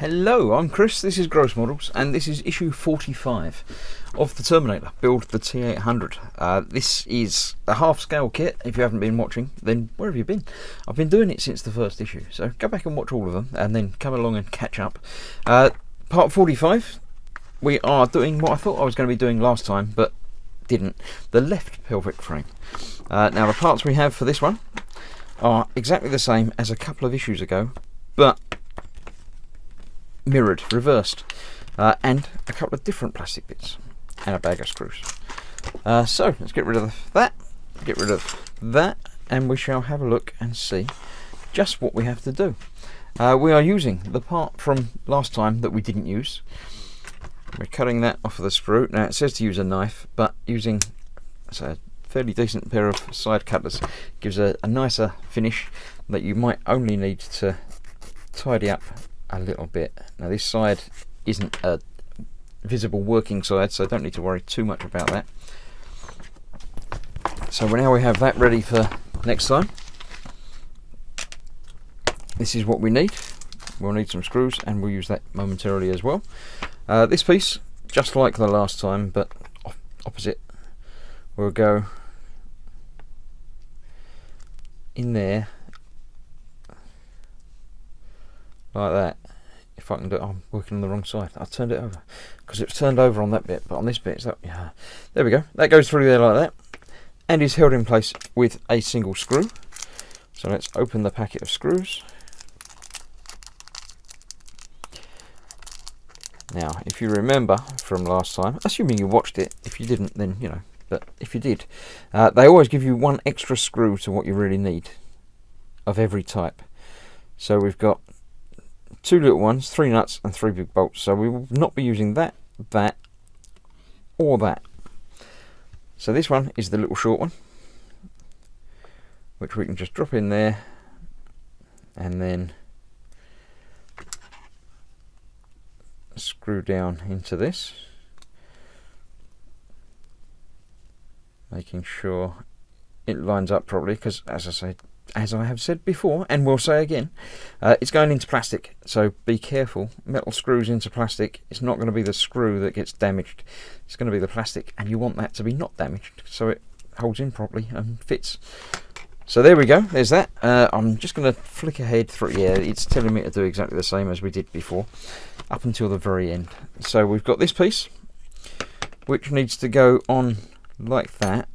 Hello, I'm Chris, this is Gross Models, and this is issue 45 of the Terminator, build the T800. This is a half-scale kit. If you haven't been watching, then where have you been? I've been doing it since the first issue, so go back and watch all of them, and then come along and catch up. Part 45, we are doing what I thought I was going to be doing last time, but didn't. The left pelvic frame. Now the parts we have for this one are exactly the same as a couple of issues ago, but mirrored, reversed, and a couple of different plastic bits and a bag of screws. So let's get rid of that, and we shall have a look and see just what we have to do. We are using the part from last time that we didn't use. We're cutting that off of the sprue. Now it says to use a knife, but using a fairly decent pair of side cutters gives a nicer finish that you might only need to tidy up a little bit. Now this side isn't a visible working side, so don't need to worry too much about that. So now we have that ready for next time. This is what we need. We'll need some screws, and we'll use that momentarily as well. This piece, just like the last time, but opposite, we'll go in there like that. If I can do it, I'm working on the wrong side. I turned it over because it's turned over on that bit, but on this bit it's that. Yeah, there we go. That goes through there like that, and is held in place with a single screw. So let's open the packet of screws. Now, if you remember from last time, assuming you watched it, if you didn't, then you know. But if you did, they always give you one extra screw to what you really need of every type. So we've got 2 little ones, 3 nuts and 3 big bolts. So we will not be using that, or that. So this one is the little short one, which we can just drop in there and then screw down into this, making sure it lines up properly, because as I have said before, and will say again, it's going into plastic, so be careful. Metal screws into plastic, it's not going to be the screw that gets damaged, it's going to be the plastic, and you want that to be not damaged, so it holds in properly and fits. So there we go, there's that. I'm just going to flick ahead through, yeah, it's telling me to do exactly the same as we did before, up until the very end. So we've got this piece, which needs to go on like that.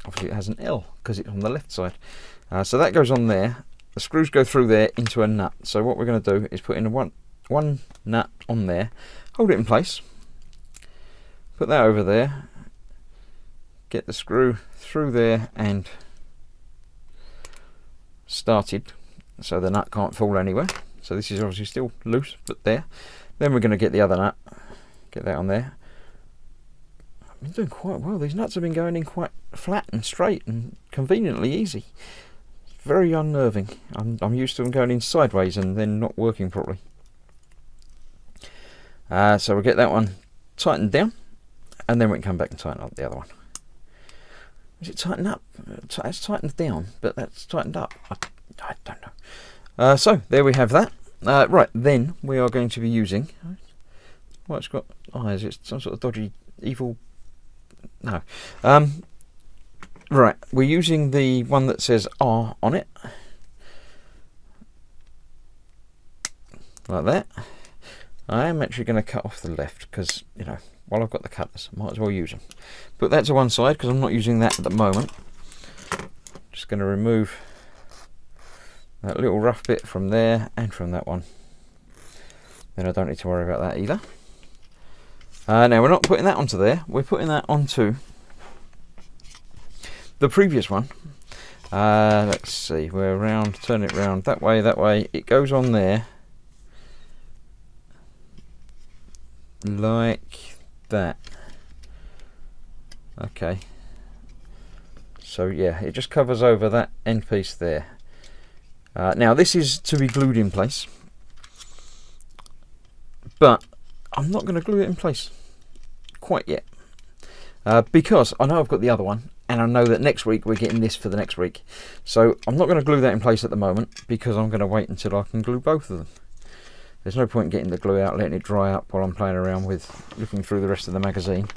Obviously it has an L, because it's on the left side. So that goes on there. The screws go through there into a nut. So what we're going to do is put in one nut on there, hold it in place, put that over there, get the screw through there and started, so the nut can't fall anywhere. So this is obviously still loose, but there. Then we're going to get the other nut, get that on there. I've been doing quite well. These nuts have been going in quite flat and straight and conveniently easy. Very unnerving. I'm used to them going in sideways and then not working properly. So we'll get that one tightened down, and then we can come back and tighten up the other one. Is it tightened up? It's tightened down, but that's tightened up. I don't know. So there we have that. Right, then we are going to be using. Well, it's got eyes. It's some sort of dodgy, evil. No. Right, we're using the one that says R on it, like that. I am actually going to cut off the left because, you know, while I've got the cutters, I might as well use them. Put that to one side because I'm not using that at the moment. Just going to remove that little rough bit from there and from that one. Then I don't need to worry about that either. Now we're not putting that onto there, we're putting that onto the previous one. Let's see, we're around, turn it round that way, it goes on there like that. Okay, so yeah, it just covers over that end piece there. Now this is to be glued in place, but I'm not going to glue it in place quite yet, because I know I've got the other one, and I know that next week we're getting this for the next week. So I'm not going to glue that in place at the moment, because I'm going to wait until I can glue both of them. There's no point getting the glue out, letting it dry up while I'm playing around with looking through the rest of the magazine.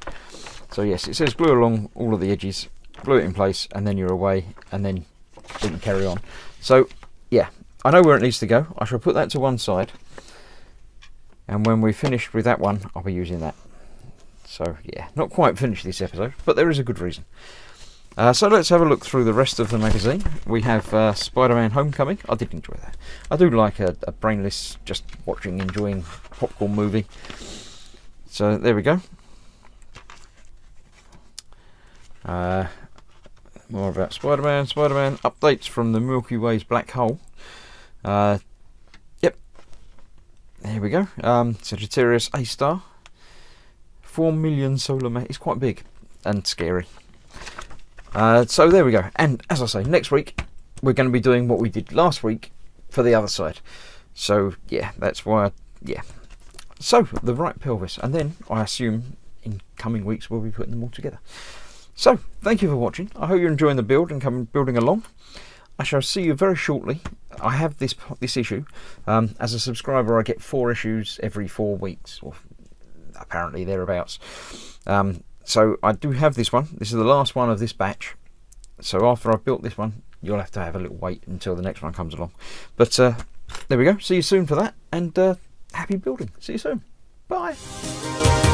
So yes, it says glue along all of the edges, glue it in place, and then you're away, and then you can carry on. So yeah, I know where it needs to go. I shall put that to one side, and when we're finished with that one, I'll be using that. So yeah, not quite finished this episode, but there is a good reason. So let's have a look through the rest of the magazine. We have Spider-Man Homecoming. I did enjoy that. I do like a brainless, just watching, enjoying popcorn movie. So there we go. More about Spider-Man. Spider-Man updates from the Milky Way's black hole. Yep. There we go. Sagittarius A star. 4 million solar mass. It's quite big and scary. So there we go. And as I say, next week we're going to be doing what we did last week for the other side. So yeah, that's why. Yeah. So the right pelvis, and then I assume in coming weeks we'll be putting them all together. So thank you for watching. I hope you're enjoying the build and coming building along. I shall see you very shortly. I have this issue. As a subscriber, I get 4 issues every 4 weeks, or apparently thereabouts. So I do have this one. This is the last one of this batch. So after I've built this one, you'll have to have a little wait until the next one comes along. But there we go. See you soon for that, and happy building. See you soon. Bye.